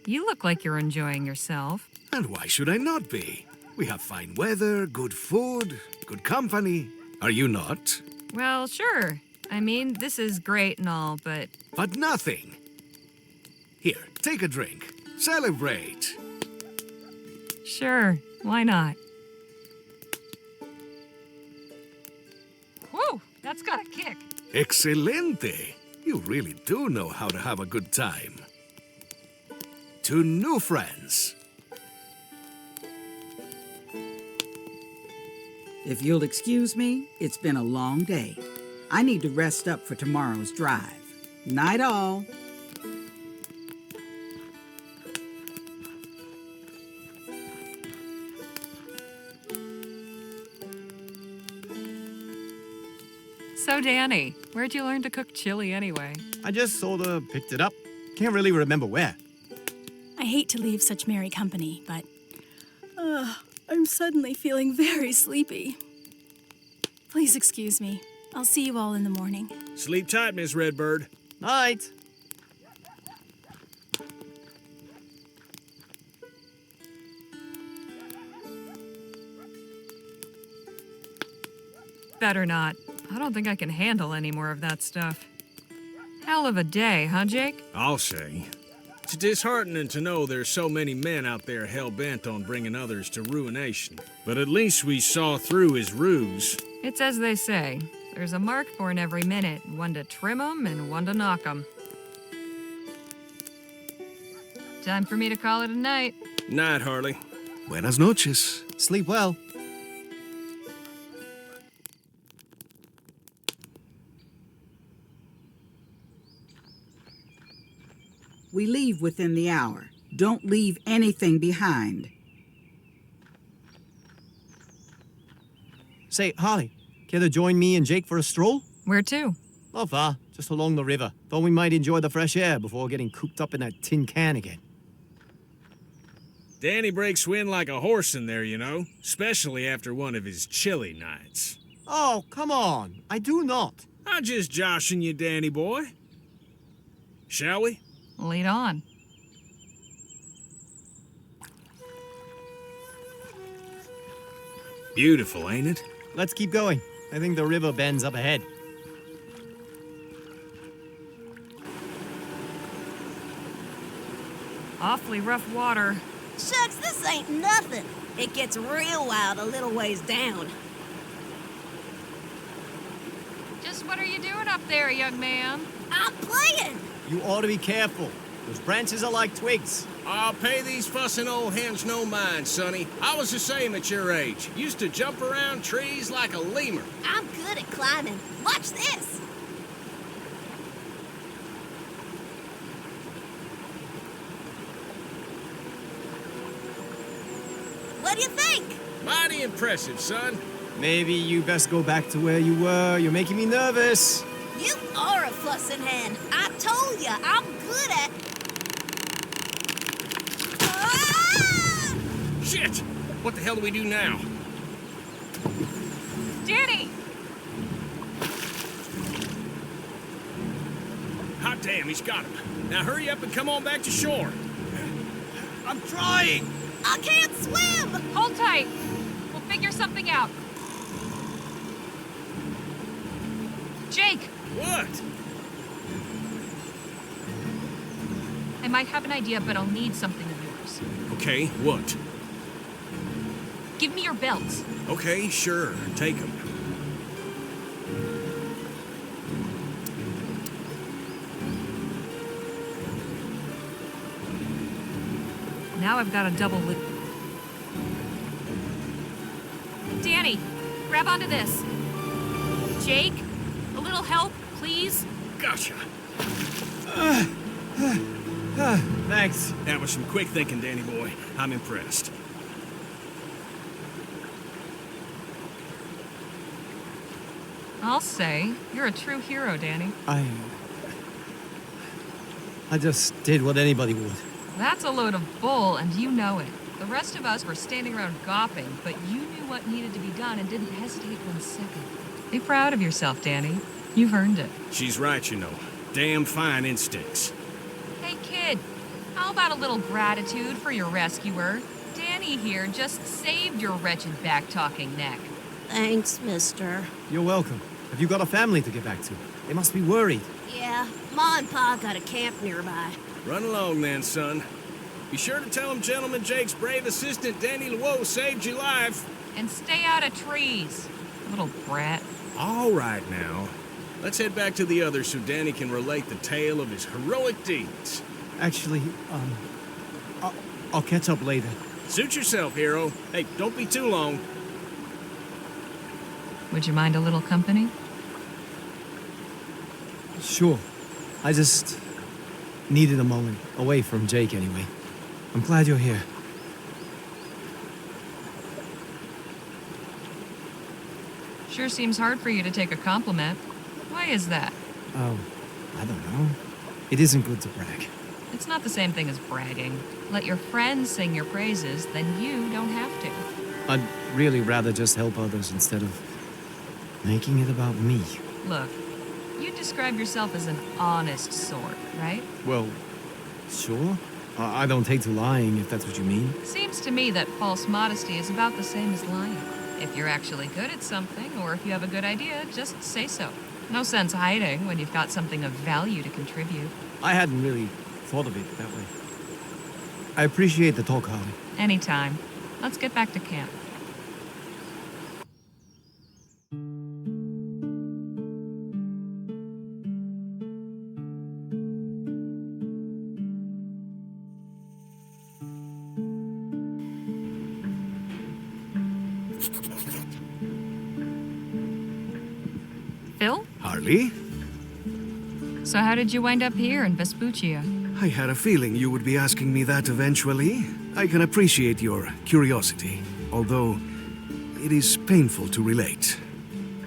You look like you're enjoying yourself. And why should I not be? We have fine weather, good food, good company. Are you not? Well, sure. I mean, this is great and all, but... But nothing. Here, take a drink. Celebrate. Sure, why not? Whoa, that's got a kick. Excelente. You really do know how to have a good time. To new friends. If you'll excuse me, it's been a long day. I need to rest up for tomorrow's drive. Night all. So, Danny, where'd you learn to cook chili anyway? I just sorta picked it up. Can't really remember where. I hate to leave such merry company, but... I'm suddenly feeling very sleepy. Please excuse me. I'll see you all in the morning. Sleep tight, Miss Redbird. Night. Better not. I don't think I can handle any more of that stuff. Hell of a day, huh, Jake? I'll say. It's disheartening to know there's so many men out there hell-bent on bringing others to ruination. But at least we saw through his ruse. It's as they say. There's a mark born every minute, one to trim 'em and one to knock 'em. Time for me to call it a night. Night, Harley. Buenas noches. Sleep well. We leave within the hour. Don't leave anything behind. Say, Harley, care to join me and Jake for a stroll? Where to? Not far, just along the river. Thought we might enjoy the fresh air before getting cooped up in that tin can again. Danny breaks wind like a horse in there, you know. Especially after one of his chilly nights. Oh, come on. I do not. I'm just joshing you, Danny boy. Shall we? Lead on. Beautiful, ain't it? Let's keep going. I think the river bends up ahead. Awfully rough water. Shucks, this ain't nothing. It gets real wild a little ways down. Just what are you doing up there, young man? I'm playing! You ought to be careful. Those branches are like twigs. I'll pay these fussing old hens no mind, Sonny. I was the same at your age. Used to jump around trees like a lemur. I'm good at climbing. Watch this! What do you think? Mighty impressive, son. Maybe you best go back to where you were. You're making me nervous. You are a fussing hen. I told ya, I'm good at... Ah! Shit! What the hell do we do now? Danny! Hot damn, he's got him. Now hurry up and come on back to shore. I'm trying! I can't swim! Hold tight. We'll figure something out. Jake! What? I might have an idea, but I'll need something of yours. Okay, what? Give me your belts. Okay, sure. Take him. Now I've got a double loop. Danny, grab onto this. Jake, a little help, please? Gotcha. Thanks. That was some quick thinking, Danny boy. I'm impressed. I'll say, you're a true hero, Danny. I just did what anybody would. That's a load of bull, and you know it. The rest of us were standing around gawping, but you knew what needed to be done and didn't hesitate 1 second. Be proud of yourself, Danny. You've earned it. She's right, you know. Damn fine instincts. Hey, kid. How about a little gratitude for your rescuer? Danny here just saved your wretched back-talking neck. Thanks, mister. You're welcome. Have you got a family to get back to? They must be worried. Yeah, Ma and Pa got a camp nearby. Run along then, son. Be sure to tell him Gentleman Jake's brave assistant Danny Luo saved your life. And stay out of trees, little brat. All right now. Let's head back to the others so Danny can relate the tale of his heroic deeds. Actually, I'll catch up later. Suit yourself, hero. Hey, don't be too long. Would you mind a little company? Sure. I just needed a moment away from Jake anyway. I'm glad you're here. Sure seems hard for you to take a compliment. Why is that? Oh, I don't know. It isn't good to brag. It's not the same thing as bragging. Let your friends sing your praises, then you don't have to. I'd really rather just help others instead of making it about me. Look, you describe yourself as an honest sort, right? Well, sure. I don't take to lying, if that's what you mean. Seems to me that false modesty is about the same as lying. If you're actually good at something, or if you have a good idea, just say so. No sense hiding when you've got something of value to contribute. I hadn't really thought of it that way. I appreciate the talk, Harley. Anytime. Let's get back to camp. Phil? Harley? So how did you wind up here in Vespuccia? I had a feeling you would be asking me that eventually. I can appreciate your curiosity, although it is painful to relate.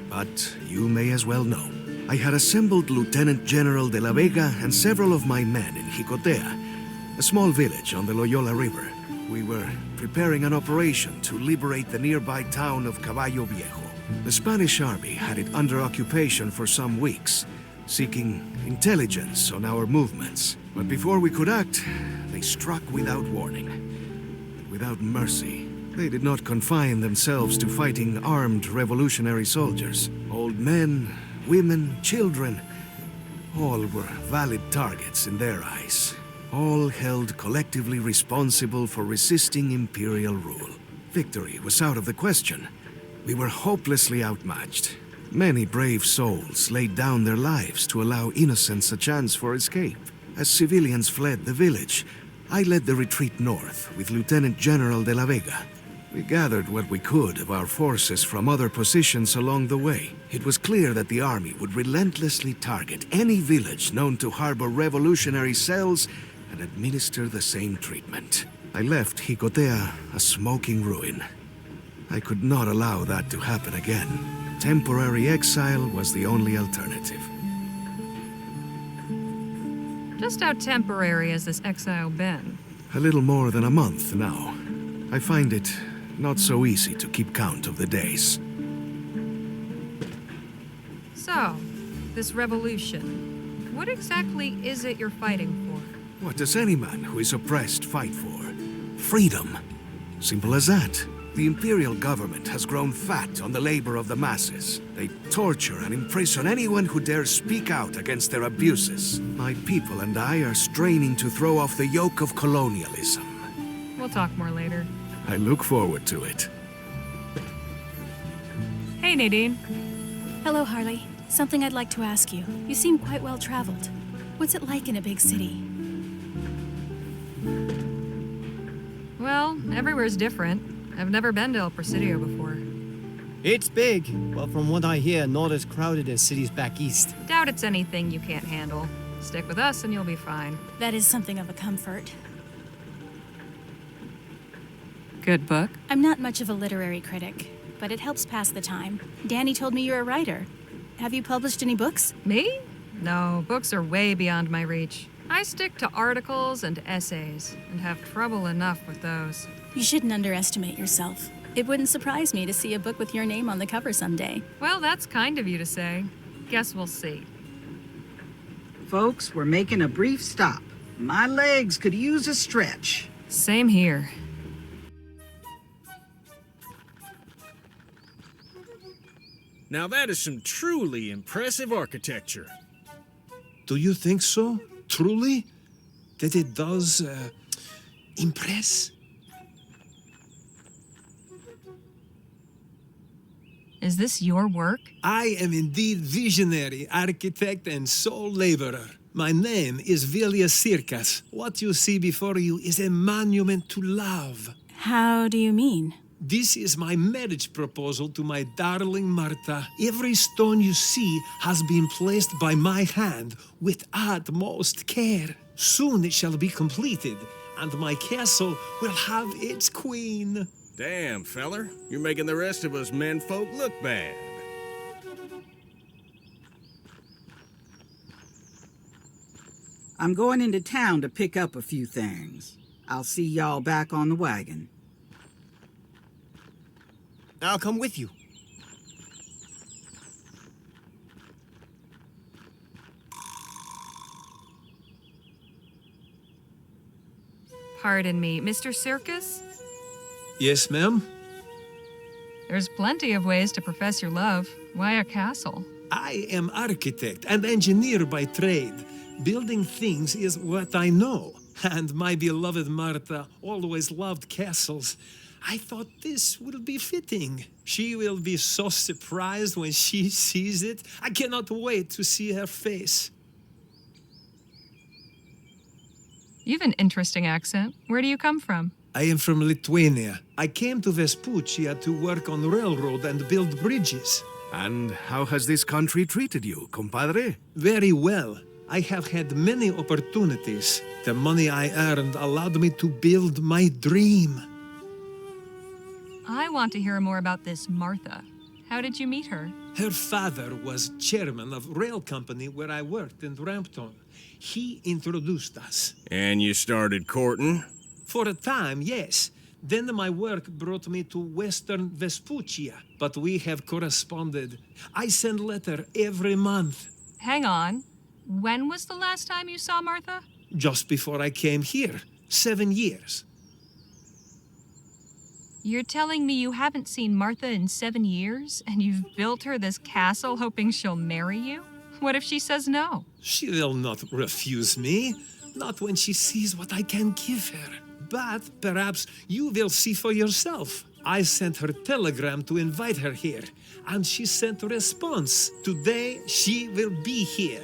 But you may as well know. I had assembled Lieutenant General de la Vega and several of my men in Jicotea, a small village on the Loyola River. We were preparing an operation to liberate the nearby town of Caballo Viejo. The Spanish army had it under occupation for some weeks, seeking intelligence on our movements. But before we could act, they struck without warning, and without mercy. They did not confine themselves to fighting armed revolutionary soldiers. Old men, women, children, all were valid targets in their eyes. All held collectively responsible for resisting imperial rule. Victory was out of the question. We were hopelessly outmatched. Many brave souls laid down their lives to allow innocents a chance for escape. As civilians fled the village, I led the retreat north with Lieutenant General de la Vega. We gathered what we could of our forces from other positions along the way. It was clear that the army would relentlessly target any village known to harbor revolutionary cells and administer the same treatment. I left Jicotea a smoking ruin. I could not allow that to happen again. Temporary exile was the only alternative. Just how temporary has this exile been? A little more than a month now. I find it not so easy to keep count of the days. So, this revolution, what exactly is it you're fighting for? What does any man who is oppressed fight for? Freedom. Simple as that. The imperial government has grown fat on the labor of the masses. They torture and imprison anyone who dares speak out against their abuses. My people and I are straining to throw off the yoke of colonialism. We'll talk more later. I look forward to it. Hey, Nadine. Hello, Harley. Something I'd like to ask you. You seem quite well traveled. What's it like in a big city? Well, everywhere's different. I've never been to El Presidio before. It's big, but from what I hear, not as crowded as cities back east. Doubt it's anything you can't handle. Stick with us and you'll be fine. That is something of a comfort. Good book? I'm not much of a literary critic, but it helps pass the time. Danny told me you're a writer. Have you published any books? Me? No, books are way beyond my reach. I stick to articles and essays, and have trouble enough with those. You shouldn't underestimate yourself. It wouldn't surprise me to see a book with your name on the cover someday. Well, that's kind of you to say. Guess we'll see. Folks, we're making a brief stop. My legs could use a stretch. Same here. Now that is some truly impressive architecture. Do you think so? Truly? That it does, impress? Is this your work? I am indeed visionary, architect, and sole laborer. My name is Vilius Sirkas. What you see before you is a monument to love. How do you mean? This is my marriage proposal to my darling Martha. Every stone you see has been placed by my hand with utmost care. Soon it shall be completed, and my castle will have its queen. Damn, feller. You're making the rest of us menfolk look bad. I'm going into town to pick up a few things. I'll see y'all back on the wagon. I'll come with you. Pardon me, Mr. Sirkas? Yes, ma'am? There's plenty of ways to profess your love. Why a castle? I am architect and engineer by trade. Building things is what I know. And my beloved Martha always loved castles. I thought this will be fitting. She will be so surprised when she sees it. I cannot wait to see her face. You have an interesting accent. Where do you come from? I am from Lithuania. I came to Vespuccia to work on railroad and build bridges. And how has this country treated you, compadre? Very well. I have had many opportunities. The money I earned allowed me to build my dream. I want to hear more about this Martha. How did you meet her? Her father was chairman of rail company where I worked in Rampton. He introduced us. And you started courting? For a time, yes. Then my work brought me to Western Vespuccia, but we have corresponded. I send letter every month. Hang on. When was the last time you saw Martha? Just before I came here, 7 years. You're telling me you haven't seen Martha in 7 years, and you've built her this castle hoping she'll marry you? What if she says no? She will not refuse me, not when she sees what I can give her. But perhaps you will see for yourself. I sent her telegram to invite her here, and she sent a response. Today she will be here.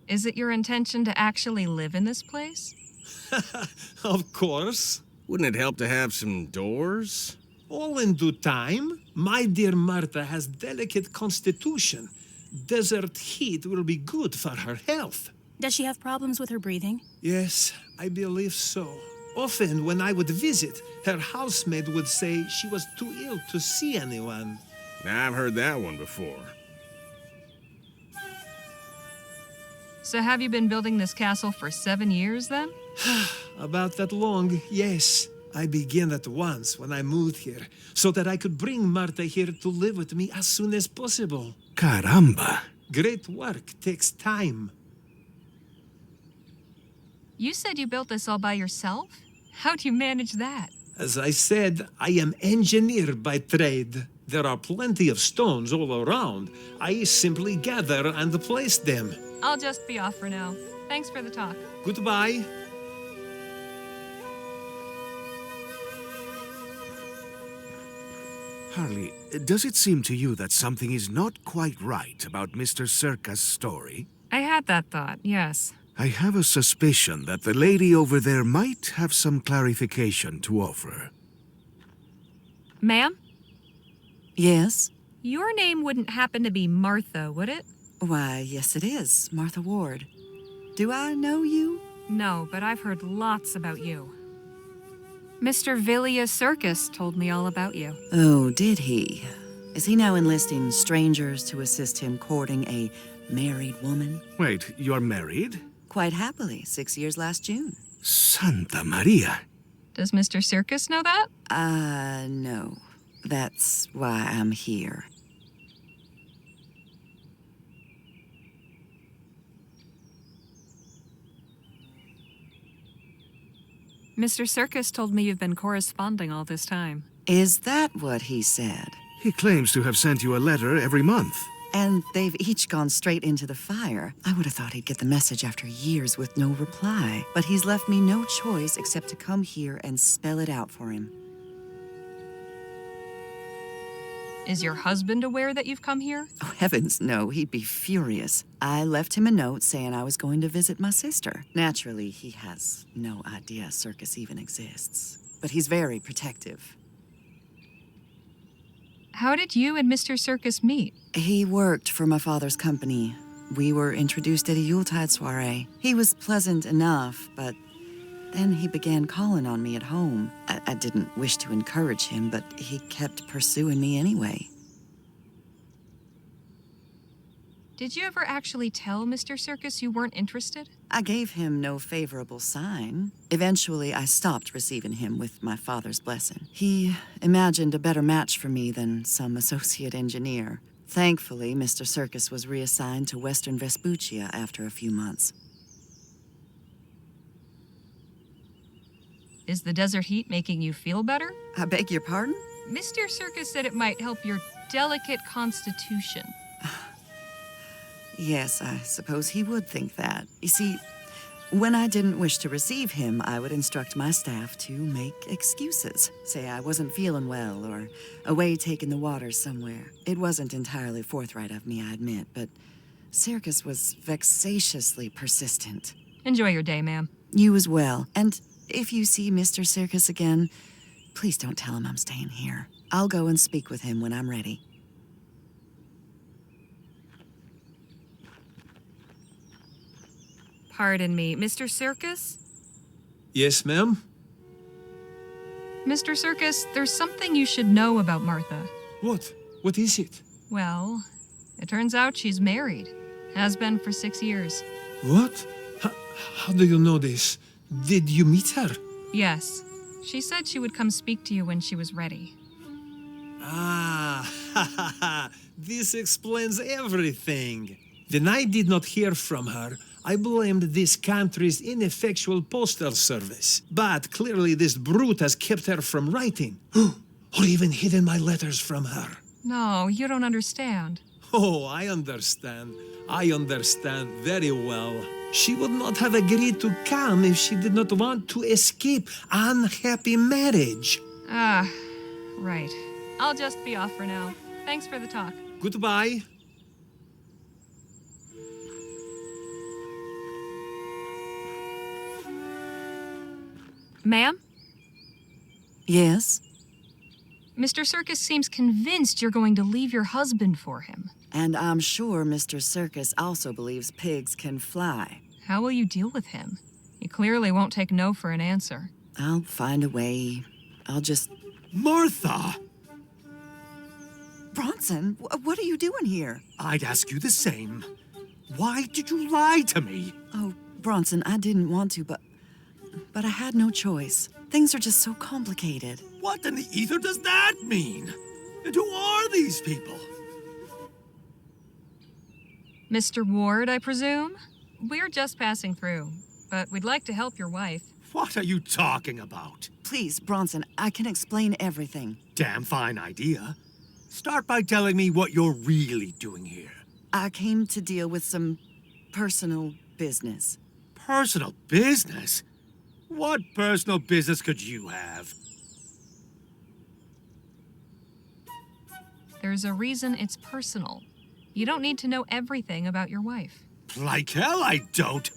Is it your intention to actually live in this place? Of course. Wouldn't it help to have some doors? All in due time. My dear Martha has delicate constitution. Desert heat will be good for her health. Does she have problems with her breathing? Yes, I believe so. Often when I would visit, her housemaid would say she was too ill to see anyone. Now, I've heard that one before. So have you been building this castle for 7 years then? About that long, yes. I began at once when I moved here, so that I could bring Martha here to live with me as soon as possible. Caramba! Great work takes time. You said you built this all by yourself? How do you manage that? As I said, I am engineer by trade. There are plenty of stones all around. I simply gather and place them. I'll just be off for now. Thanks for the talk. Goodbye. Harley, does it seem to you that something is not quite right about Mr. Sirkas' story? I had that thought, yes. I have a suspicion that the lady over there might have some clarification to offer. Ma'am, Yes? your name wouldn't happen to be Martha, would it? Why, yes it is. Martha Ward. Do I know you? No, but I've heard lots about you. Mr. Vilius Sirkas told me all about you. Oh, did he? Is he now enlisting strangers to assist him courting a married woman? Wait, you're married? Quite happily, 6 years last June. Santa Maria! Does Mr. Sirkas know that? No. That's why I'm here. Mr. Sirkas told me you've been corresponding all this time. Is that what he said? He claims to have sent you a letter every month. And they've each gone straight into the fire. I would have thought he'd get the message after years with no reply. But he's left me no choice except to come here and spell it out for him. Is your husband aware that you've come here? Oh, heavens no, he'd be furious. I left him a note saying I was going to visit my sister. Naturally, he has no idea Sirkas even exists. But he's very protective. How did you and Mr. Sirkas meet? He worked for my father's company. We were introduced at a Yuletide soiree. He was pleasant enough, but then he began calling on me at home. I didn't wish to encourage him, but he kept pursuing me anyway. Did you ever actually tell Mr. Sirkas you weren't interested? I gave him no favorable sign. Eventually, I stopped receiving him with my father's blessing. He imagined a better match for me than some associate engineer. Thankfully, Mr. Sirkas was reassigned to Western Vespuccia after a few months. Is the desert heat making you feel better? I beg your pardon? Mr. Sirkas said it might help your delicate constitution. Yes, I suppose he would think that. You see, when I didn't wish to receive him, I would instruct my staff to make excuses. Say I wasn't feeling well, or away taking the water somewhere. It wasn't entirely forthright of me, I admit, but Sirkas was vexatiously persistent. Enjoy your day, ma'am. You as well. And if you see Mr. Sirkas again, please don't tell him I'm staying here. I'll go and speak with him when I'm ready. Pardon me, Mr. Sirkas? Yes, ma'am? Mr. Sirkas, there's something you should know about Martha. What? What is it? Well, it turns out she's married. Has been for 6 years. What? How do you know this? Did you meet her? Yes. She said she would come speak to you when she was ready. Ah, this explains everything. When I did not hear from her, I blamed this country's ineffectual postal service. But clearly this brute has kept her from writing. Or even hidden my letters from her. No, you don't understand. Oh, I understand. I understand very well. She would not have agreed to come if she did not want to escape unhappy marriage. Ah, right. I'll just be off for now. Thanks for the talk. Goodbye. Ma'am? Yes? Mr. Sirkas seems convinced you're going to leave your husband for him. And I'm sure Mr. Sirkas also believes pigs can fly. How will you deal with him? You clearly won't take no for an answer. I'll find a way. I'll just... Martha! Bronson, what are you doing here? I'd ask you the same. Why did you lie to me? Oh, Bronson, I didn't want to, but I had no choice. Things are just so complicated. What in the ether does that mean? And who are these people? Mr. Ward, I presume? We're just passing through, but we'd like to help your wife. What are you talking about? Please, Bronson, I can explain everything. Damn fine idea. Start by telling me what you're really doing here. I came to deal with some personal business. Personal business? What personal business could you have? There's a reason it's personal. You don't need to know everything about your wife. Like hell I don't.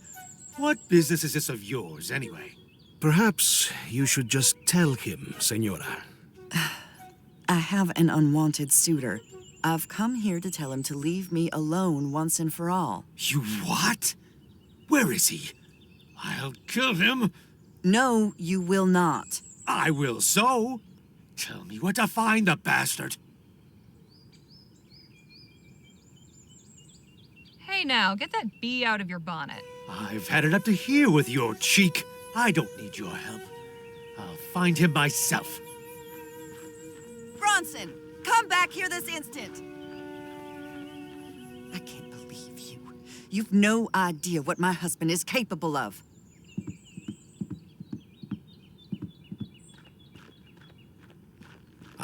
What business is this of yours, anyway? Perhaps you should just tell him, Senora. I have an unwanted suitor. I've come here to tell him to leave me alone once and for all. You what? Where is he? I'll kill him. No, you will not. I will so. Tell me where to find the bastard. Hey now, get that bee out of your bonnet. I've had it up to here with your cheek. I don't need your help. I'll find him myself. Bronson, come back here this instant. I can't believe you. You've no idea what my husband is capable of.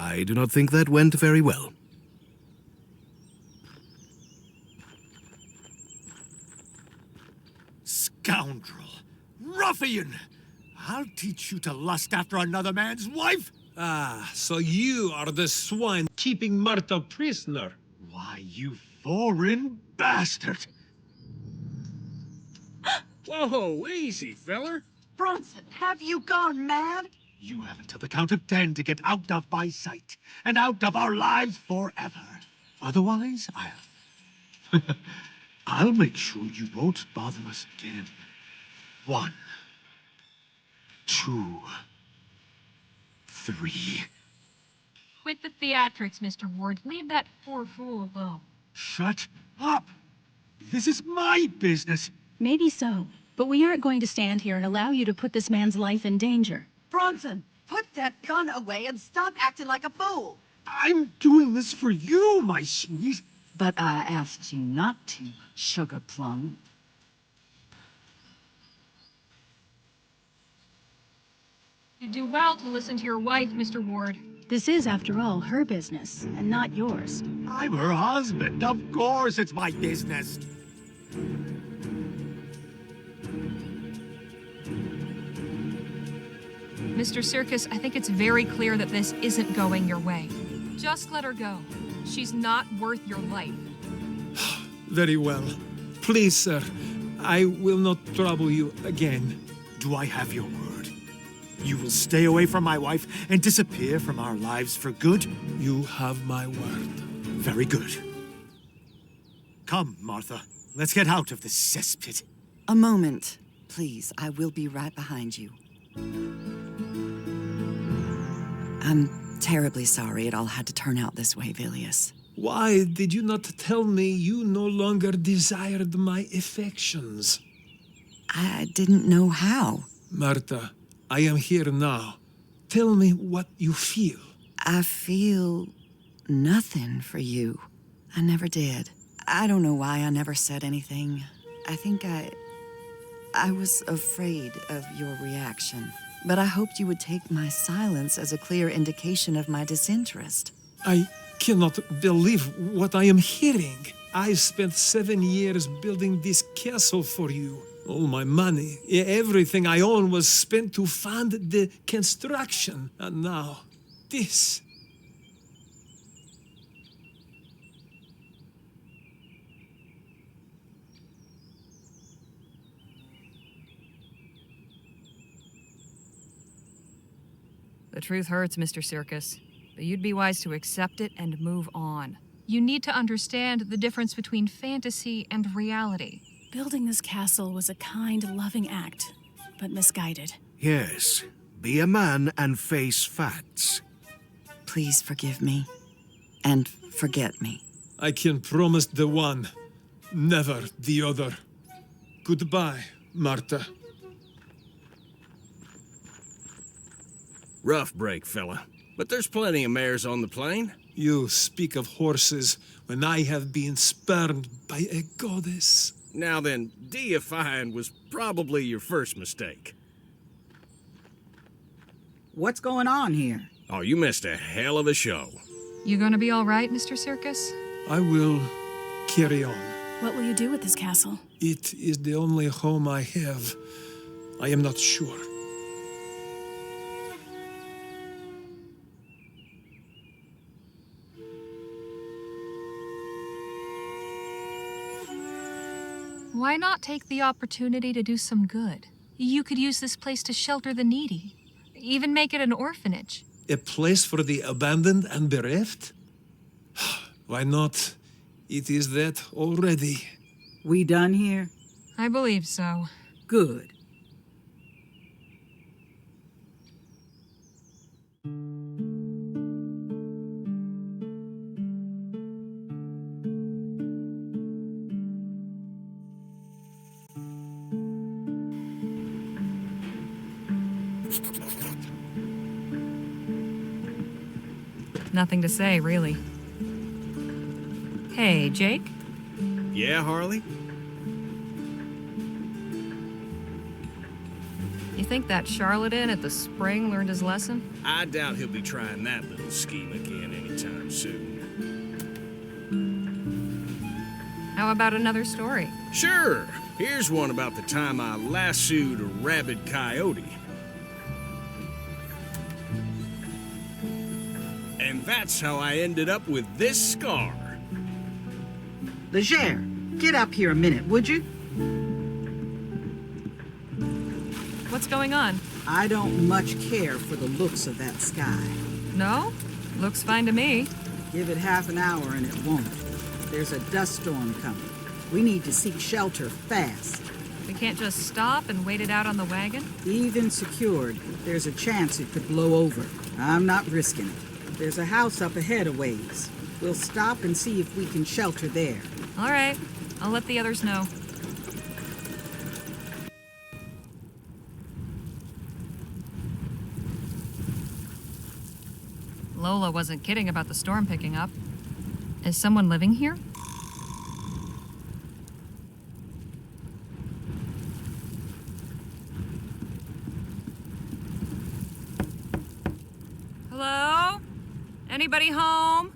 I do not think that went very well. Scoundrel! Ruffian! I'll teach you to lust after another man's wife! Ah, so you are the swine keeping Martha prisoner. Why, you foreign bastard! Whoa, easy, feller. Bronson, have you gone mad? You have until the count of 10 to get out of my sight and out of our lives forever. Otherwise, I'll make sure you won't bother us again. 1, 2, 3. Quit the theatrics, Mr. Ward. Leave that poor fool alone. Shut up! This is my business. Maybe so, but we aren't going to stand here and allow you to put this man's life in danger. Bronson, put that gun away and stop acting like a fool. I'm doing this for you, my sweet. But I asked you not to, Sugar Plum. You do well to listen to your wife, Mr. Ward. This is, after all, her business, and not yours. I'm her husband. Of course it's my business. Mr. Sirkas, I think it's very clear that this isn't going your way. Just let her go. She's not worth your life. Very well. Please, sir, I will not trouble you again. Do I have your word? You will stay away from my wife and disappear from our lives for good? You have my word. Very good. Come, Martha. Let's get out of this cesspit. A moment, please. I will be right behind you. I'm terribly sorry it all had to turn out this way, Vilius. Why did you not tell me you no longer desired my affections? I didn't know how. Martha, I am here now. Tell me what you feel. I feel nothing for you. I never did. I don't know why I never said anything. I think I was afraid of your reaction. But I hoped you would take my silence as a clear indication of my disinterest. I cannot believe what I am hearing. I spent 7 years building this castle for you. All my money, everything I own was spent to fund the construction. And now, this. The truth hurts, Mr. Sirkas, but you'd be wise to accept it and move on. You need to understand the difference between fantasy and reality. Building this castle was a kind, loving act, but misguided. Yes, be a man and face facts. Please forgive me. And forget me. I can promise the one, never the other. Goodbye, Martha. Rough break, fella. But there's plenty of mares on the plain. You speak of horses when I have been spurned by a goddess. Now then, deifying was probably your first mistake. What's going on here? Oh, you missed a hell of a show. You gonna be all right, Mr. Sirkas? I will carry on. What will you do with this castle? It is the only home I have. I am not sure. Why not take the opportunity to do some good? You could use this place to shelter the needy. Even make it an orphanage. A place for the abandoned and bereft? Why not? It is that already. We done here? I believe so. Good. Nothing to say, really. Hey, Jake? Yeah, Harley? You think that charlatan at the spring learned his lesson? I doubt he'll be trying that little scheme again anytime soon. How about another story? Sure. Here's one about the time I lassoed a rabid coyote. And that's how I ended up with this scar. Leger, get up here a minute, would you? What's going on? I don't much care for the looks of that sky. No? Looks fine to me. Give it half an hour and it won't. There's a dust storm coming. We need to seek shelter fast. We can't just stop and wait it out on the wagon? Even secured, there's a chance it could blow over. I'm not risking it. There's a house up ahead a ways. We'll stop and see if we can shelter there. All right. I'll let the others know. Lola wasn't kidding about the storm picking up. Is someone living here? Hello? Anybody home?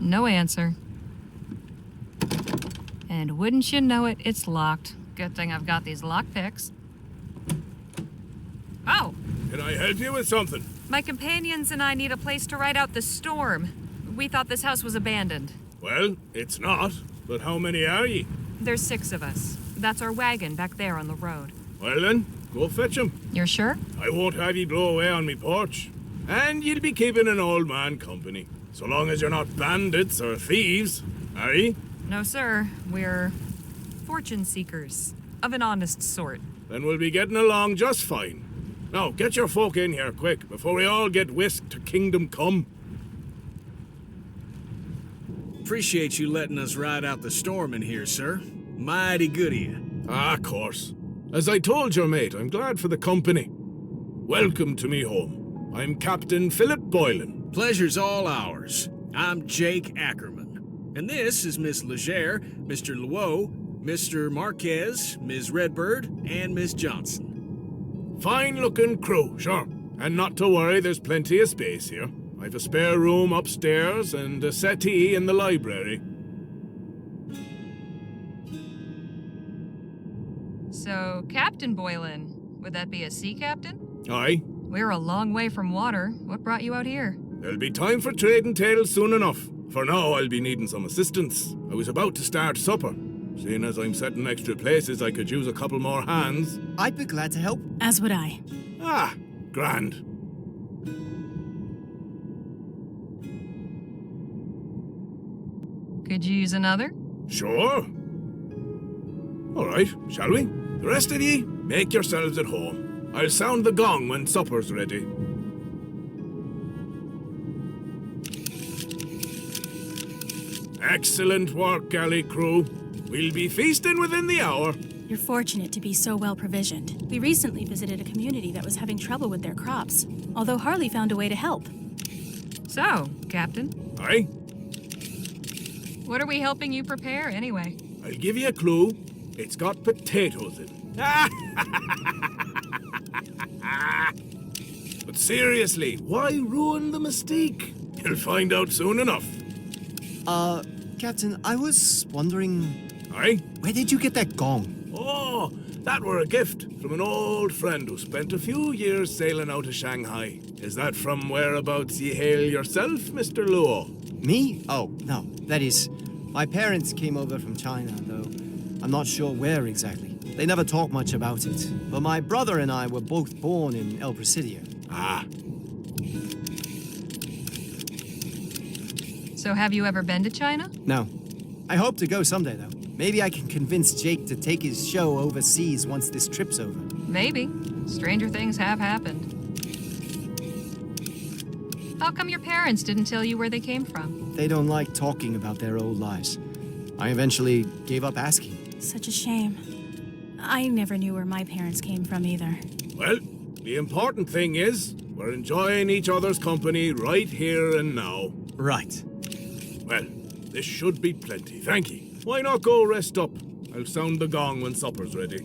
No answer. And wouldn't you know it, it's locked. Good thing I've got these lockpicks. Oh! Can I help you with something? My companions and I need a place to ride out the storm. We thought this house was abandoned. Well, it's not. But how many are ye? There's 6 of us. That's our wagon back there on the road. Well then, go fetch 'em. You're sure? I won't have ye blow away on me porch. And you'll be keeping an old man company. So long as you're not bandits or thieves, are ye? No, sir. We're fortune seekers. Of an honest sort. Then we'll be getting along just fine. Now, get your folk in here quick, before we all get whisked to Kingdom Come. Appreciate you letting us ride out the storm in here, sir. Mighty good of you. Ah, of course. As I told your mate, I'm glad for the company. Welcome to me home. I'm Captain Phillip Boylan. Pleasure's all ours. I'm Jake Ackerman. And this is Miss Leger, Mr. Luo, Mr. Marquez, Ms. Redbird, and Miss Johnson. Fine-looking crew, sure. And not to worry, there's plenty of space here. I've a spare room upstairs and a settee in the library. So, Captain Boylan, would that be a sea captain? Aye. We're a long way from water. What brought you out here? There'll be time for trading tales soon enough. For now, I'll be needing some assistance. I was about to start supper. Seeing as I'm setting extra places, I could use a couple more hands. I'd be glad to help. As would I. Ah, grand. Could you use another? Sure. All right, shall we? The rest of ye, make yourselves at home. I'll sound the gong when supper's ready. Excellent work, galley crew. We'll be feasting within the hour. You're fortunate to be so well provisioned. We recently visited a community that was having trouble with their crops, although Harley found a way to help. So, Captain, Aye? what are we helping you prepare anyway? I'll give you a clue. It's got potatoes in it. But seriously, why ruin the mystique? You'll find out soon enough. Captain, I was wondering... Aye? Where did you get that gong? Oh, that were a gift from an old friend who spent a few years sailing out of Shanghai. Is that from whereabouts ye hail yourself, Mr. Luo? Me? Oh, no. That is, my parents came over from China, though I'm not sure where exactly. They never talk much about it. But my brother and I were both born in El Presidio. Ah. So have you ever been to China? No. I hope to go someday, though. Maybe I can convince Jake to take his show overseas once this trip's over. Maybe. Stranger things have happened. How come your parents didn't tell you where they came from? They don't like talking about their old lives. I eventually gave up asking. Such a shame. I never knew where my parents came from either. Well, the important thing is, we're enjoying each other's company right here and now. Right. Well, this should be plenty, thank ye. Why not go rest up? I'll sound the gong when supper's ready.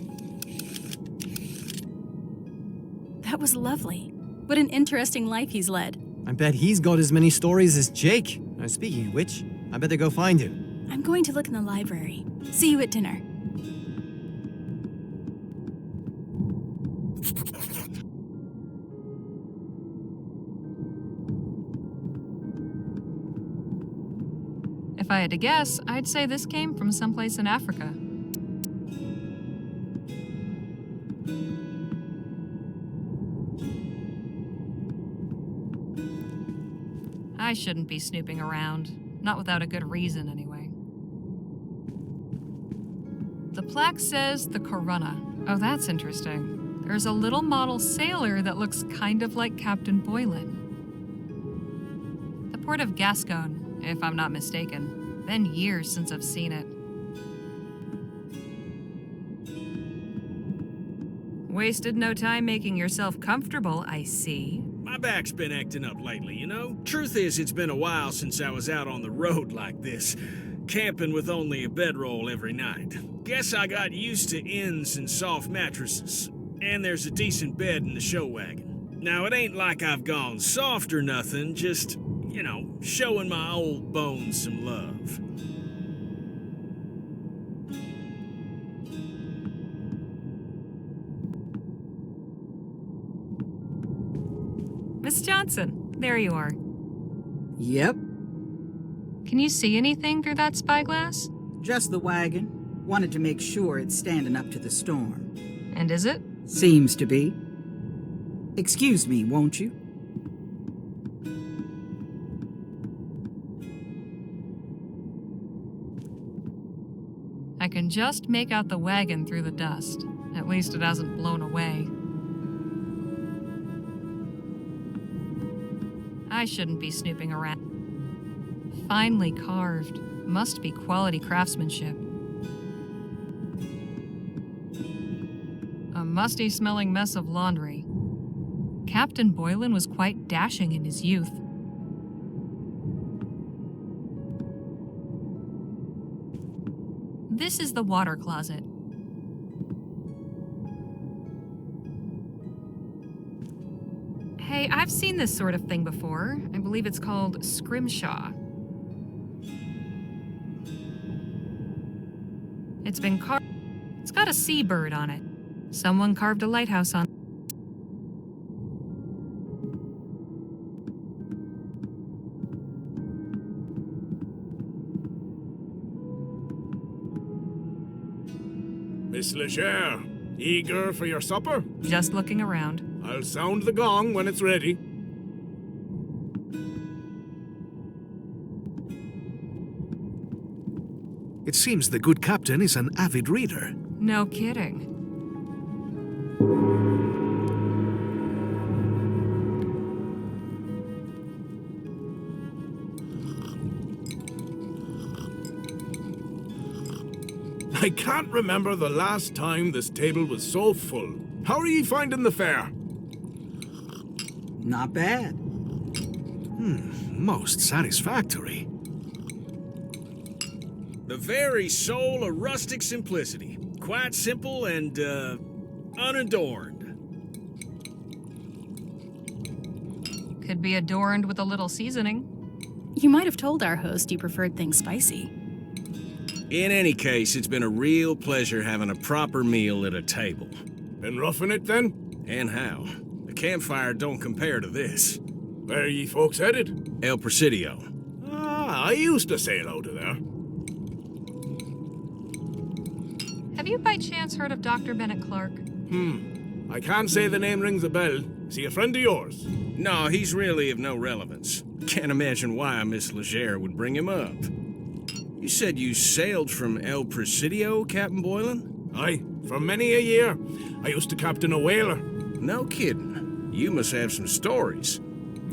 That was lovely. What an interesting life he's led. I bet he's got as many stories as Jake. Now, speaking of which, I better go find him. I'm going to look in the library. See you at dinner. If I had to guess, I'd say this came from someplace in Africa. I shouldn't be snooping around. Not without a good reason, anyway. The plaque says the Corunna. Oh, that's interesting. There's a little model sailor that looks kind of like Captain Boylan. The port of Gascon, if I'm not mistaken. Been years since I've seen it. Wasted no time making yourself comfortable, I see. My back's been acting up lately, you know? Truth is, it's been a while since I was out on the road like this, camping with only a bedroll every night. Guess I got used to inns and soft mattresses. And there's a decent bed in the show wagon. Now, it ain't like I've gone soft or nothing, just, you know, showing my old bones some love. Miss Johnson, there you are. Yep, Can you see anything through that spyglass? just the wagon. Wanted to make sure it's standing up to the storm. And is it? Seems to be. Excuse me, won't you? I can just make out the wagon through the dust. At least it hasn't blown away. I shouldn't be snooping around. Finely carved. Must be quality craftsmanship. A musty-smelling mess of laundry. Captain Boylan was quite dashing in his youth. This is the water closet. Hey, I've seen this sort of thing before. I believe it's called scrimshaw. It's been carved. It's got a seabird on it. Someone carved a lighthouse on it. Miss Leger, eager for your supper? Just looking around. I'll sound the gong when it's ready. It seems the good captain is an avid reader. No kidding. I can't remember the last time this table was so full. How are ye finding the fare? Not bad. Most satisfactory. The very soul of rustic simplicity. Quite simple and, unadorned. Could be adorned with a little seasoning. You might have told our host you preferred things spicy. In any case, it's been a real pleasure having a proper meal at a table. Been roughing it, then? And how? The campfire don't compare to this. Where are ye folks headed? El Presidio. Ah, I used to sail out of there. Have you by chance heard of Dr. Bennett Clark? I can't say the name rings a bell. Is he a friend of yours? No, he's really of no relevance. Can't imagine why Miss Leger would bring him up. You said you sailed from El Presidio, Captain Boylan? Aye, for many a year. I used to captain a whaler. No kidding. You must have some stories.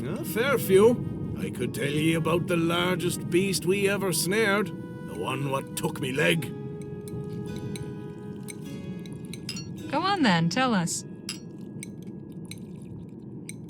A fair few. I could tell ye about the largest beast we ever snared. The one what took me leg. Go on then, tell us.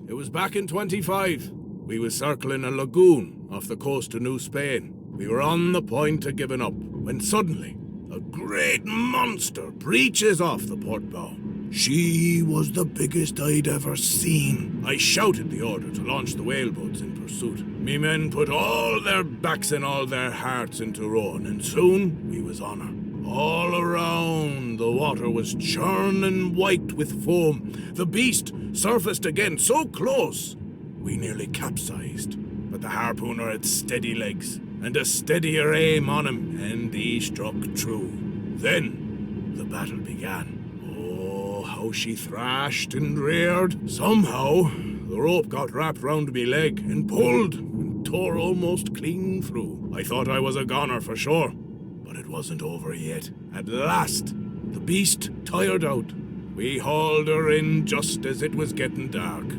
It was back in 25. We was circling a lagoon off the coast of New Spain. We were on the point of giving up, when suddenly, a great monster breaches off the port bow. She was the biggest I'd ever seen. I shouted the order to launch the whaleboats in pursuit. Me men put all their backs and all their hearts into rowing, and soon we was on her. All around, the water was churning white with foam. The beast surfaced again so close, we nearly capsized. But the harpooner had steady legs, and a steadier aim on him, and he struck true. Then the battle began. Oh, how she thrashed and reared. Somehow, the rope got wrapped round me leg and pulled and tore almost clean through. I thought I was a goner for sure, but it wasn't over yet. At last, the beast tired out. We hauled her in just as it was getting dark.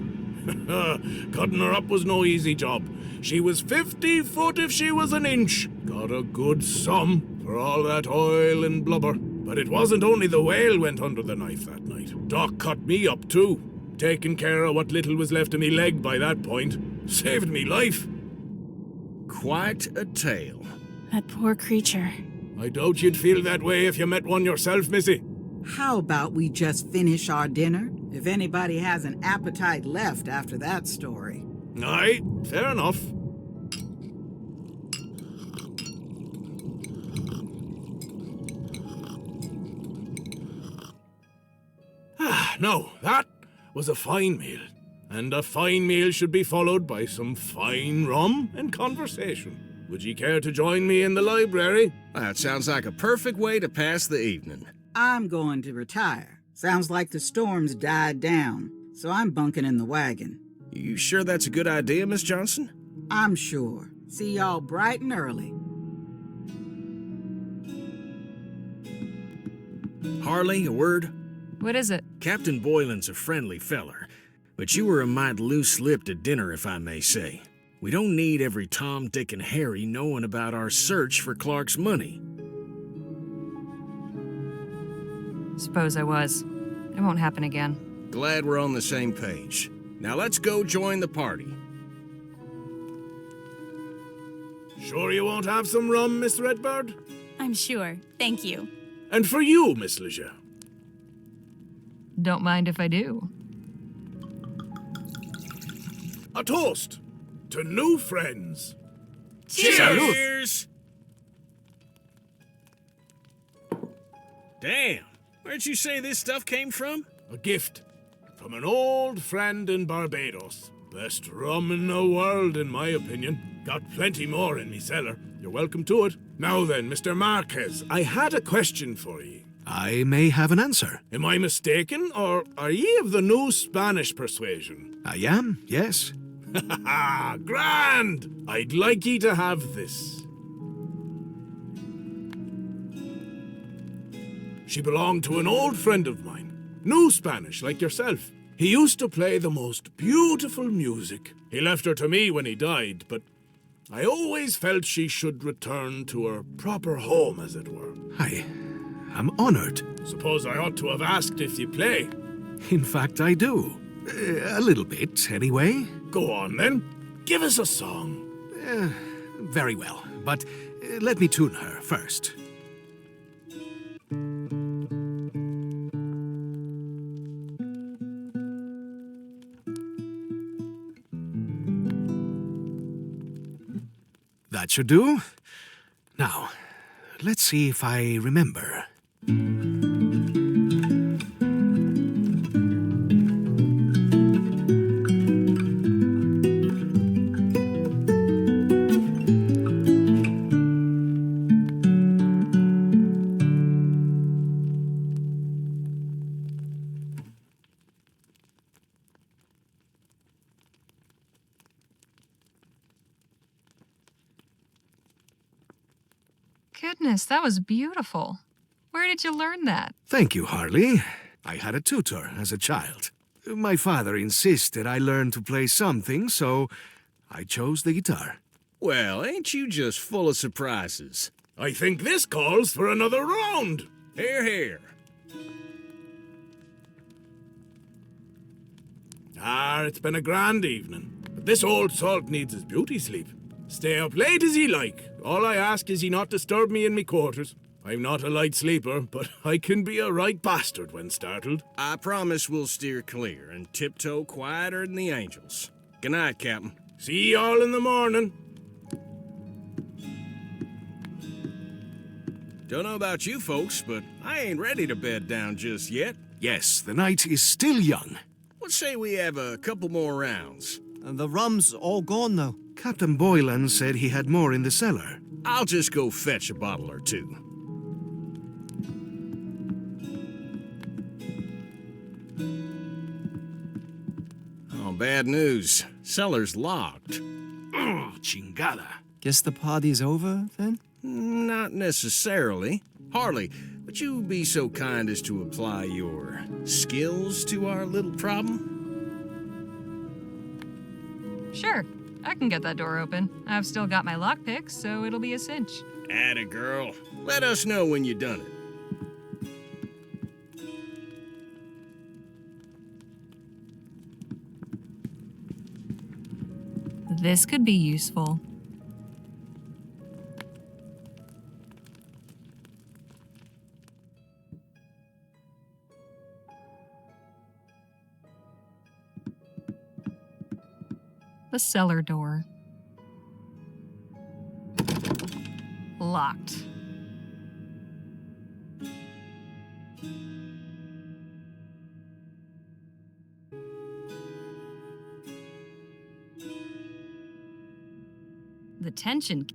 Cutting her up was no easy job. She was 50 foot if she was an inch. Got a good sum for all that oil and blubber. But it wasn't only the whale went under the knife that night. Doc cut me up too, taking care of what little was left of me leg by that point. Saved me life. Quite a tale. That poor creature. I doubt you'd feel that way if you met one yourself, Missy. How about we just finish our dinner? If anybody has an appetite left after that story. Aye, fair enough. No, that was a fine meal. And a fine meal should be followed by some fine rum and conversation. Would ye care to join me in the library? That sounds like a perfect way to pass the evening. I'm going to retire. Sounds like the storm's died down, so I'm bunking in the wagon. You sure that's a good idea, Miss Johnson? I'm sure. See y'all bright and early. Harley, a word? What is it? Captain Boylan's a friendly feller, but you were a mite loose-lipped at dinner, if I may say. We don't need every Tom, Dick, and Harry knowing about our search for Clark's money. Suppose I was. It won't happen again. Glad we're on the same page. Now let's go join the party. Sure you won't have some rum, Miss Redbird? I'm sure. Thank you. And for you, Miss Leger. Don't mind if I do. A toast to new friends. Cheers! Damn, where'd you say this stuff came from? A gift from an old friend in Barbados. Best rum in the world, in my opinion. Got plenty more in me cellar. You're welcome to it. Now then, Mr. Marquez, I had a question for ye. I may have an answer. Am I mistaken, or are ye of the new Spanish persuasion? I am, yes. Ha ha! Grand! I'd like ye to have this. She belonged to an old friend of mine. New Spanish, like yourself. He used to play the most beautiful music. He left her to me when he died, but I always felt she should return to her proper home, as it were. I'm honored. Suppose I ought to have asked if you play. In fact, I do. A little bit, anyway. Go on, then. Give us a song. Very well, but let me tune her first. That should do. Now, let's see if I remember. Goodness, that was beautiful. Where did you learn that? Thank you, Harley. I had a tutor as a child. My father insisted I learn to play something, so I chose the guitar. Well, ain't you just full of surprises? I think this calls for another round. Hear, hear. It's been a grand evening. But this old salt needs his beauty sleep. Stay up late as he like. All I ask is he not disturb me in me quarters. I'm not a light sleeper, but I can be a right bastard when startled. I promise we'll steer clear and tiptoe quieter than the angels. Good night, Captain. See y'all in the morning. Don't know about you folks, but I ain't ready to bed down just yet. Yes, the night is still young. Let's say we have a couple more rounds. The rum's all gone now. Captain Boylan said he had more in the cellar. I'll just go fetch a bottle or two. Oh, bad news. Cellar's locked. Oh, chingada. Guess the party's over, then? Not necessarily. Harley, would you be so kind as to apply your skills to our little problem? Sure, I can get that door open. I've still got my lockpicks, so it'll be a cinch. Atta girl. Let us know when you done it. This could be useful. The cellar door. Locked. The tension.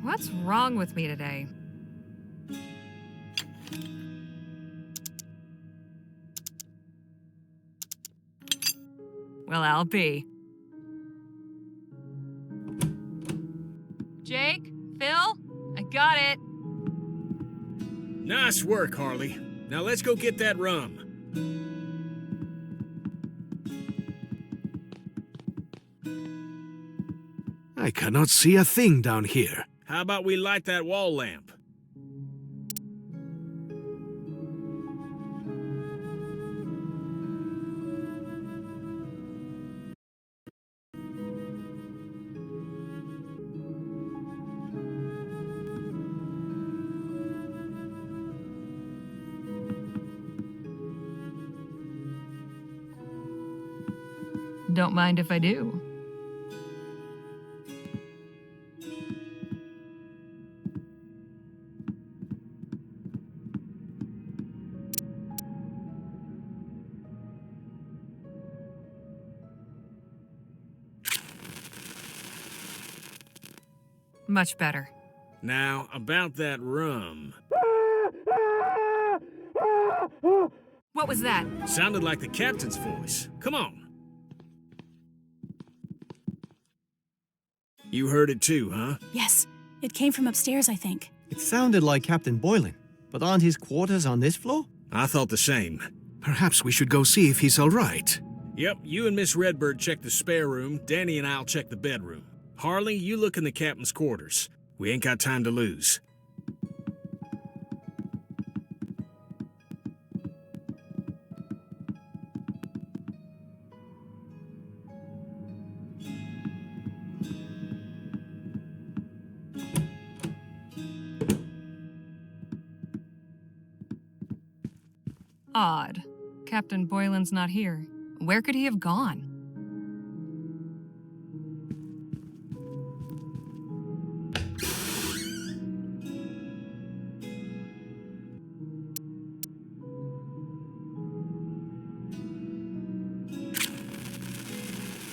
What's wrong with me today? Well, I'll be. Jake? Phil? I got it. Nice work, Harley. Now let's go get that rum. I cannot see a thing down here. How about we light that wall lamp? Don't mind if I do. Much better. Now, about that rum. What was that? Sounded like the captain's voice. Come on. You heard it too, huh? Yes, it came from upstairs, I think. It sounded like Captain Boylan, but aren't his quarters on this floor? I thought the same. Perhaps we should go see if he's all right. Yep, you and Miss Redbird check the spare room, Danny and I'll check the bedroom. Harley, you look in the captain's quarters. We ain't got time to lose. Odd. Captain Boylan's not here. Where could he have gone?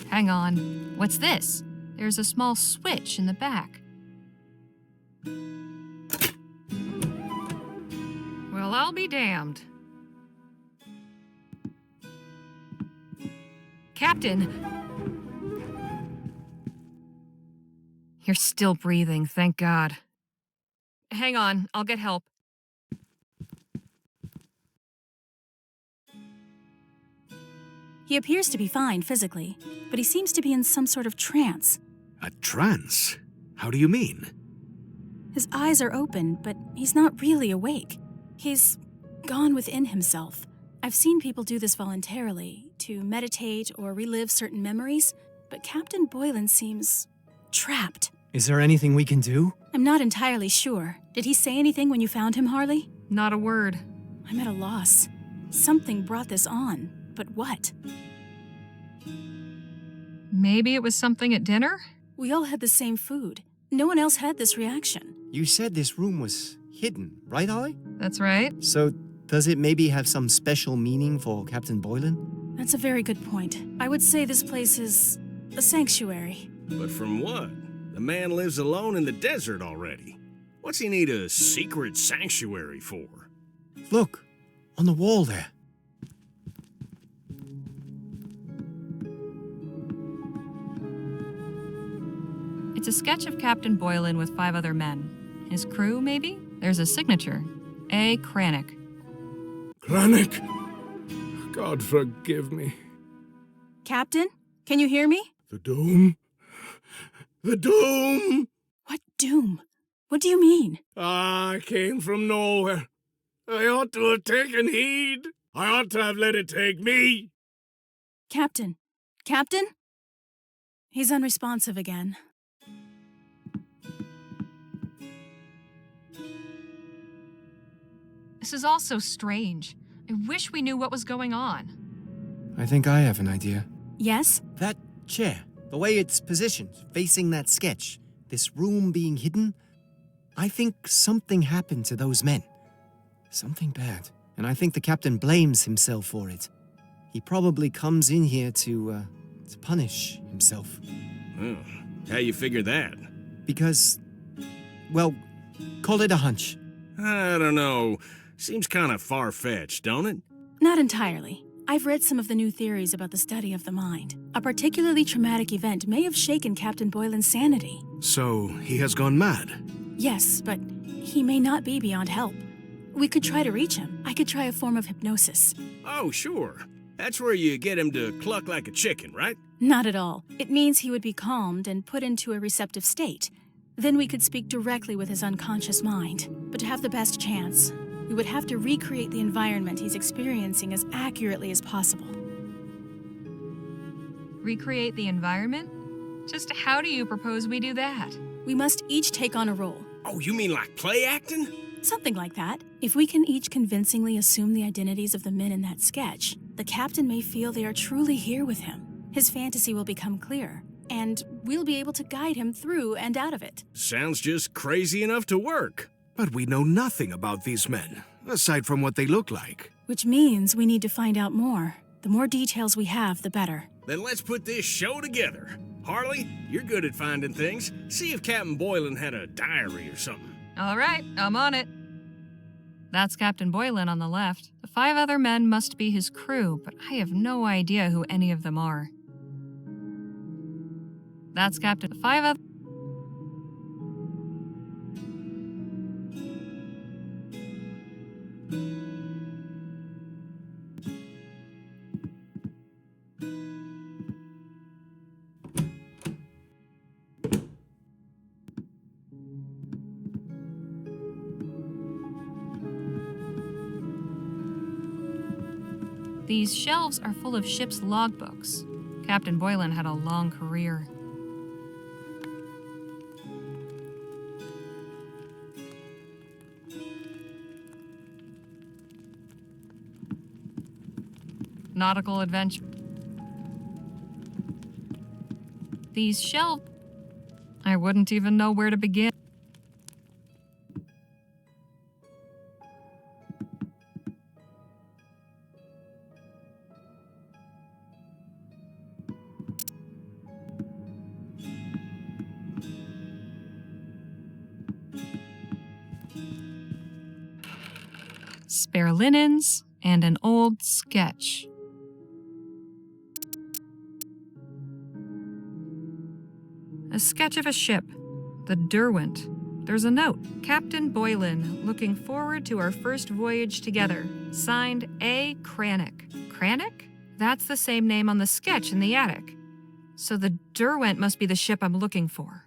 Hang on. What's this? There's a small switch in the back. Well, I'll be damned. Captain! You're still breathing, thank God. Hang on, I'll get help. He appears to be fine physically, but he seems to be in some sort of trance. A trance? How do you mean? His eyes are open, but he's not really awake. He's gone within himself. I've seen people do this voluntarily, to meditate or relive certain memories, but Captain Boylan seems trapped. Is there anything we can do? I'm not entirely sure. Did he say anything when you found him, Harley? Not a word. I'm at a loss. Something brought this on, but what? Maybe it was something at dinner? We all had the same food. No one else had this reaction. You said this room was hidden, right, Harley? That's right. So, does it maybe have some special meaning for Captain Boylan? That's a very good point. I would say this place is a sanctuary. But from what? The man lives alone in the desert already. What's he need a secret sanctuary for? Look, on the wall there. It's a sketch of Captain Boylan with 5 other men. His crew, maybe? There's a signature. A. Cranach. Cranach? God forgive me. Captain, can you hear me? The doom? The doom! What doom? What do you mean? I came from nowhere. I ought to have taken heed. I ought to have let it take me. Captain? Captain? He's unresponsive again. This is all so strange. I wish we knew what was going on. I think I have an idea. Yes? That chair, the way it's positioned, facing that sketch, this room being hidden, I think something happened to those men. Something bad. And I think the captain blames himself for it. He probably comes in here to punish himself. Oh, how you figure that? Because, well, call it a hunch. I don't know. Seems kind of far-fetched, don't it? Not entirely. I've read some of the new theories about the study of the mind. A particularly traumatic event may have shaken Captain Boylan's sanity. So, he has gone mad? Yes, but he may not be beyond help. We could try to reach him. I could try a form of hypnosis. Oh, sure. That's where you get him to cluck like a chicken, right? Not at all. It means he would be calmed and put into a receptive state. Then we could speak directly with his unconscious mind. But to have the best chance, we would have to recreate the environment he's experiencing as accurately as possible. Recreate the environment? Just how do you propose we do that? We must each take on a role. Oh, you mean like play acting? Something like that. If we can each convincingly assume the identities of the men in that sketch, the captain may feel they are truly here with him. His fantasy will become clear, and we'll be able to guide him through and out of it. Sounds just crazy enough to work. But we know nothing about these men, aside from what they look like. Which means we need to find out more. The more details we have, the better. Then let's put this show together. Harley, you're good at finding things. See if Captain Boylan had a diary or something. All right, I'm on it. That's Captain Boylan on the left. The 5 other men must be his crew, but I have no idea who any of them are. That's Captain 5 other... These shelves are full of ship's logbooks. Captain Boylan had a long career. Nautical adventure. These shelves... I wouldn't even know where to begin. Spare linens, and an old sketch. A sketch of a ship, the Derwent. There's a note. Captain Boylan, looking forward to our first voyage together. Signed A. Cranach. Cranach? That's the same name on the sketch in the attic. So the Derwent must be the ship I'm looking for.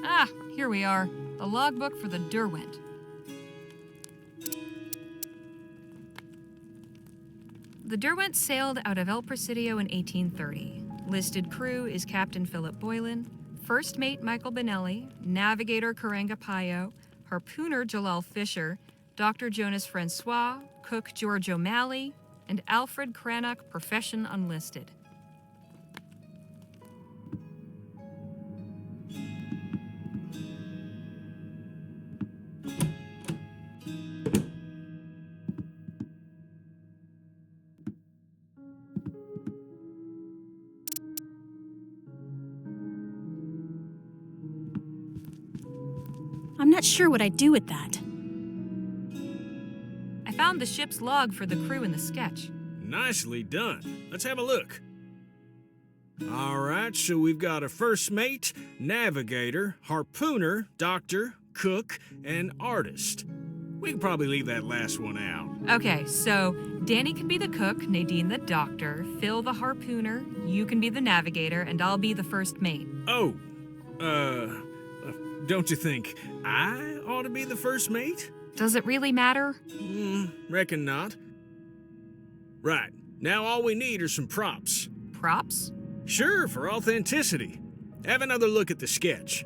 Ah, here we are. The logbook for the Derwent. The Derwent sailed out of El Presidio in 1830. Listed crew is Captain Philip Boylan, First Mate Michael Benelli, Navigator Karanga Payo, Harpooner Jalal Fisher, Dr. Jonas Francois, Cook George O'Malley, and Alfred Cranach, Profession Unlisted. I'm not sure what I'd do with that. I found the ship's log for the crew in the sketch. Nicely done. Let's have a look. All right, so we've got a first mate, navigator, harpooner, doctor, cook, and artist. We can probably leave that last one out. Okay, so Danny can be the cook, Nadine the doctor, Phil the harpooner, you can be the navigator, and I'll be the first mate. Oh, don't you think I ought to be the first mate? Does it really matter? Reckon not. Right, now all we need are some props. Props? Sure, for authenticity. Have another look at the sketch.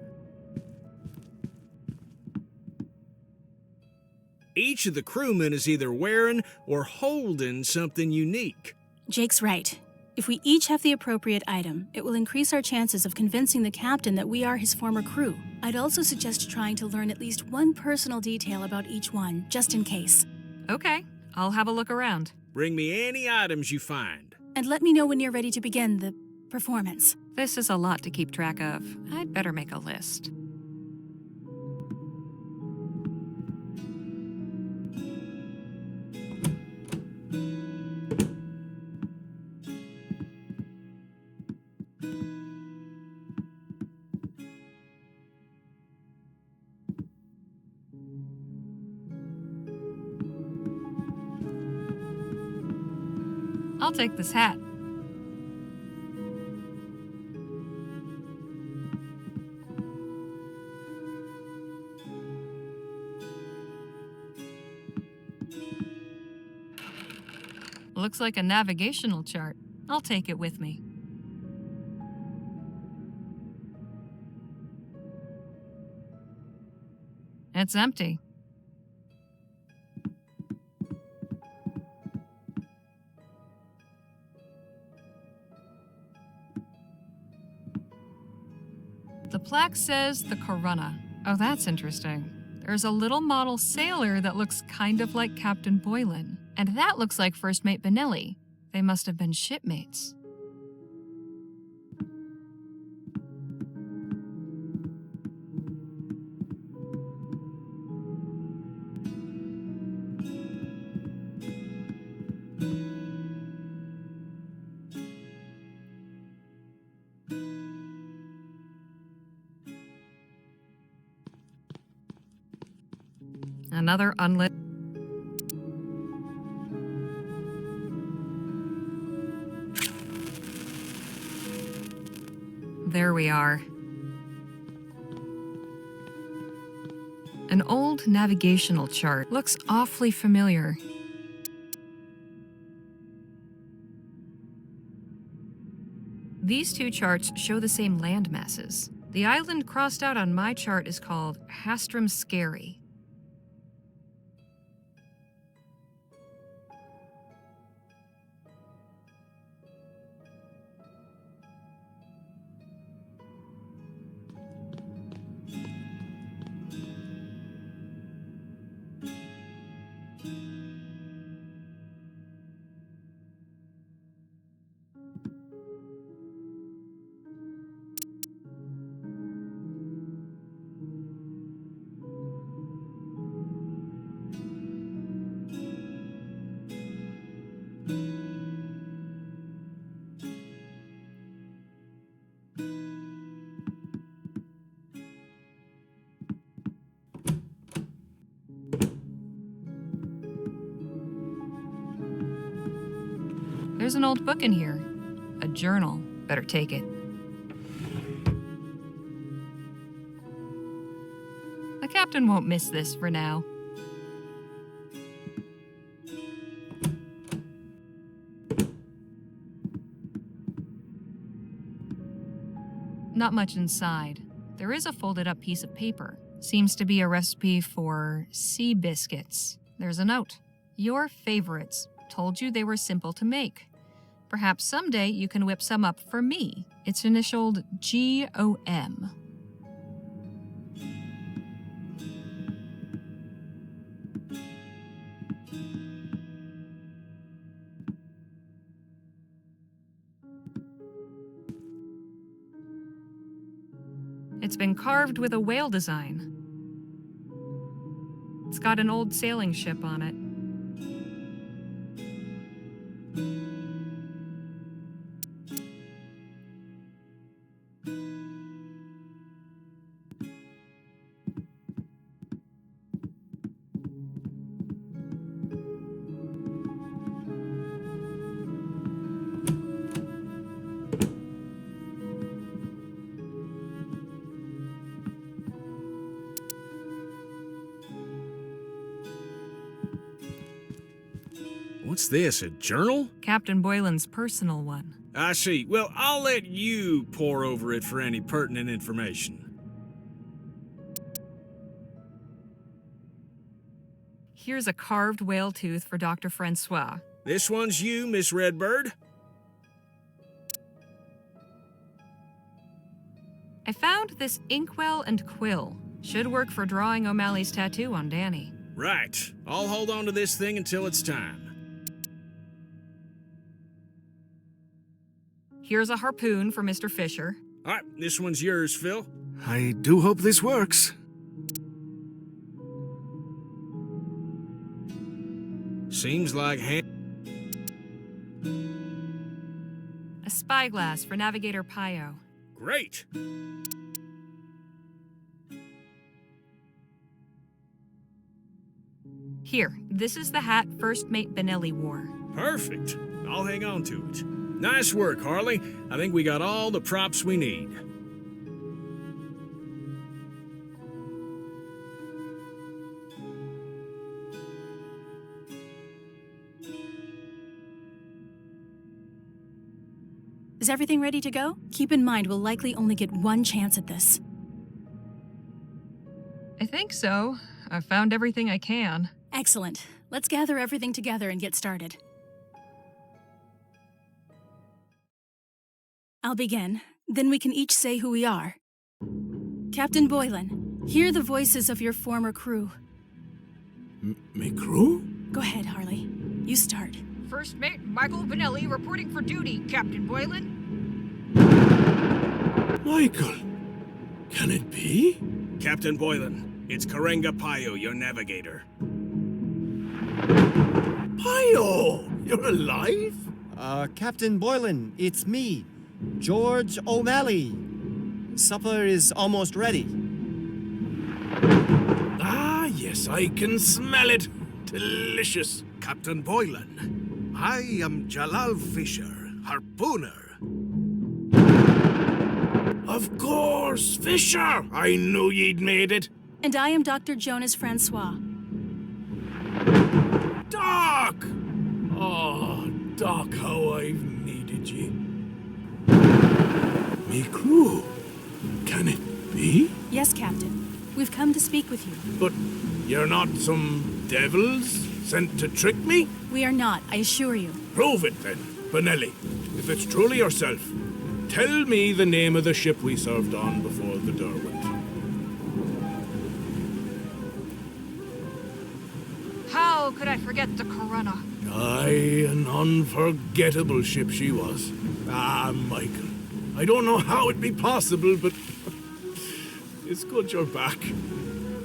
Each of the crewmen is either wearing or holding something unique. Jake's right. If we each have the appropriate item, it will increase our chances of convincing the captain that we are his former crew. I'd also suggest trying to learn at least one personal detail about each one, just in case. Okay, I'll have a look around. Bring me any items you find. And let me know when you're ready to begin the performance. This is a lot to keep track of. I'd better make a list. I'll take this hat. Looks like a navigational chart. I'll take it with me. It's empty. The plaque says the Corunna. Oh, that's interesting. There's a little model sailor that looks kind of like Captain Boylan. And that looks like First Mate Benelli. They must have been shipmates. Another unlit. There we are. An old navigational chart. Looks awfully familiar. These two charts show the same land masses. The island crossed out on my chart is called Hastram Scary. There's an old book in here. A journal. Better take it. The captain won't miss this for now. Not much inside. There is a folded up piece of paper. Seems to be a recipe for sea biscuits. There's a note. Your favorites. Told you they were simple to make. Perhaps someday you can whip some up for me. It's initialed GOM. It's been carved with a whale design. It's got an old sailing ship on it. What's this, a journal? Captain Boylan's personal one. I see. Well, I'll let you pore over it for any pertinent information. Here's a carved whale tooth for Dr. Francois. This one's you, Miss Redbird. I found this inkwell and quill. Should work for drawing O'Malley's tattoo on Danny. Right. I'll hold on to this thing until it's time. Here's a harpoon for Mr. Fisher. All right, this one's yours, Phil. I do hope this works. Seems like A spyglass for Navigator Pio. Great. Here, this is the hat First Mate Benelli wore. Perfect. I'll hang on to it. Nice work, Harley. I think we got all the props we need. Is everything ready to go? Keep in mind, we'll likely only get one chance at this. I think so. I've found everything I can. Excellent. Let's gather everything together and get started. I'll begin. Then we can each say who we are. Captain Boylan, hear the voices of your former crew. Me crew? Go ahead, Harley. You start. First Mate Michael Benelli reporting for duty, Captain Boylan. Michael, can it be? Captain Boylan, it's Karenga Pio, your navigator. Pio, you're alive? Captain Boylan, it's me, George O'Malley. Supper is almost ready. Ah, yes, I can smell it. Delicious. Captain Boylan, I am Jalal Fisher, harpooner. Of course, Fisher! I knew ye'd made it. And I am Dr. Jonas Francois. Doc! Oh, Doc, how I've needed ye. Me crew, can it be? Yes, Captain. We've come to speak with you. But you're not some devils sent to trick me? We are not, I assure you. Prove it then, Benelli. If it's truly yourself, tell me the name of the ship we served on before the Derwent. How could I forget the Corona? Aye, an unforgettable ship she was. Ah, Michael, I don't know how it be possible, but it's good you're back.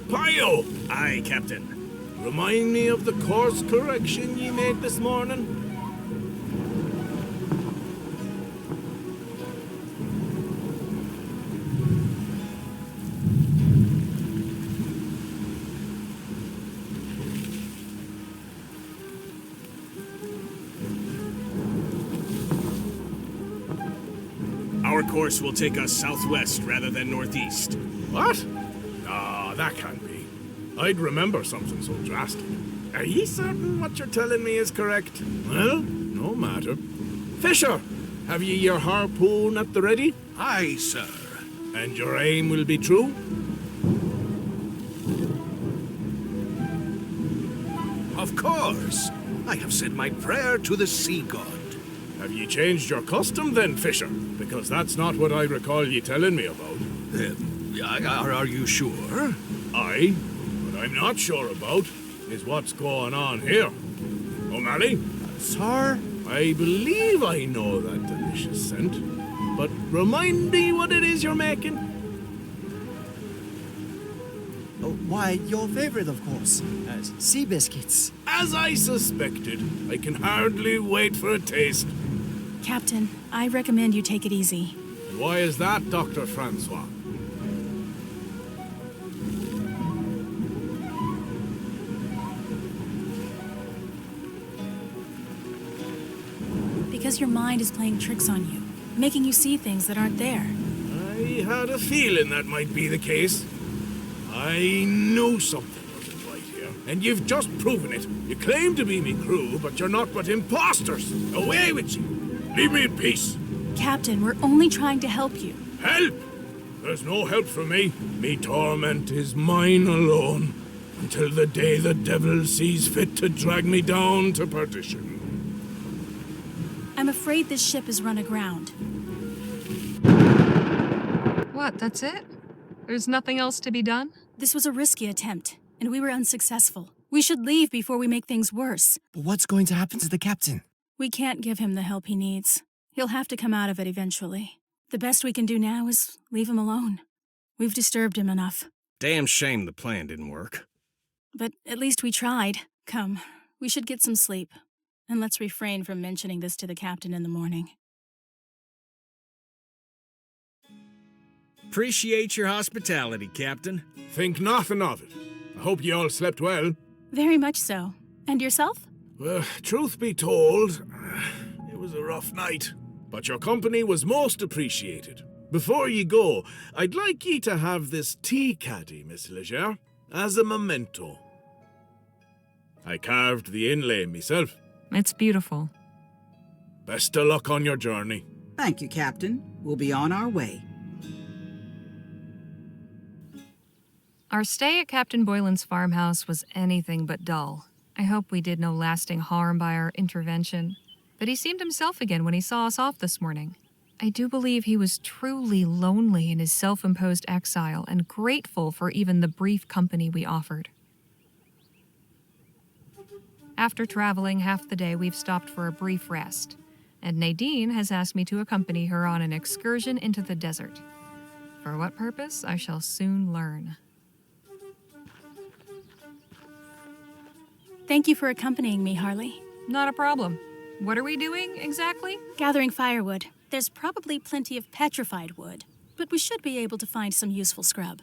Pio! Aye, Captain. Remind me of the course correction ye made this morning. course will take us southwest rather than northeast. What? Ah, that can't be. I'd remember something so drastic. Are ye certain what you're telling me is correct? Well, no matter. Fisher, have ye your harpoon at the ready? Aye, sir. And your aim will be true? Of course. I have said my prayer to the sea god. Have ye changed your custom then, Fisher? Because that's not what I recall ye telling me about. Are you sure? Aye. What I'm not sure about is what's going on here. O'Malley? Sir? I believe I know that delicious scent. But remind me what it is you're making. Oh, why, your favorite, of course. Sea biscuits. As I suspected, I can hardly wait for a taste. Captain, I recommend you take it easy. And why is that, Dr. Francois? Because your mind is playing tricks on you, making you see things that aren't there. I had a feeling that might be the case. I knew something wasn't right here, and you've just proven it. You claim to be me crew, but you're not but imposters. Away with you. Leave me in peace. Captain, we're only trying to help you. Help! There's no help for me. Me torment is mine alone, until the day the devil sees fit to drag me down to perdition. I'm afraid this ship is run aground. What, that's it? There's nothing else to be done? This was a risky attempt, and we were unsuccessful. We should leave before we make things worse. But what's going to happen to the captain? We can't give him the help he needs. He'll have to come out of it eventually. The best we can do now is leave him alone. We've disturbed him enough. Damn shame the plan didn't work. But at least we tried. Come, we should get some sleep. And let's refrain from mentioning this to the captain in the morning. Appreciate your hospitality, Captain. Think nothing of it. I hope you all slept well. Very much so. And yourself? Well, truth be told, it was a rough night. But your company was most appreciated. Before ye go, I'd like ye to have this tea caddy, Miss Leger, as a memento. I carved the inlay myself. It's beautiful. Best of luck on your journey. Thank you, Captain. We'll be on our way. Our stay at Captain Boylan's farmhouse was anything but dull. I hope we did no lasting harm by our intervention. But he seemed himself again when he saw us off this morning. I do believe he was truly lonely in his self-imposed exile and grateful for even the brief company we offered. After traveling half the day, we've stopped for a brief rest, and Nadine has asked me to accompany her on an excursion into the desert. For what purpose, I shall soon learn. Thank you for accompanying me, Harley. Not a problem. What are we doing, exactly? Gathering firewood. There's probably plenty of petrified wood, but we should be able to find some useful scrub.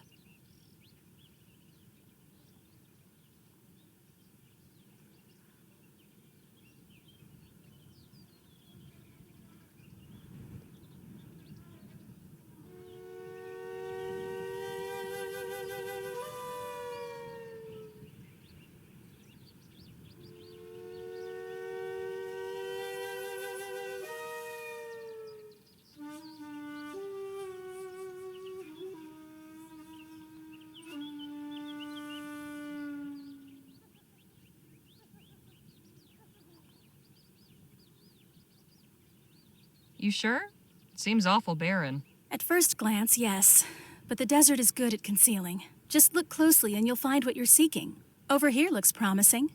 You sure? Seems awful barren. At first glance, yes. But the desert is good at concealing. Just look closely and you'll find what you're seeking. Over here looks promising.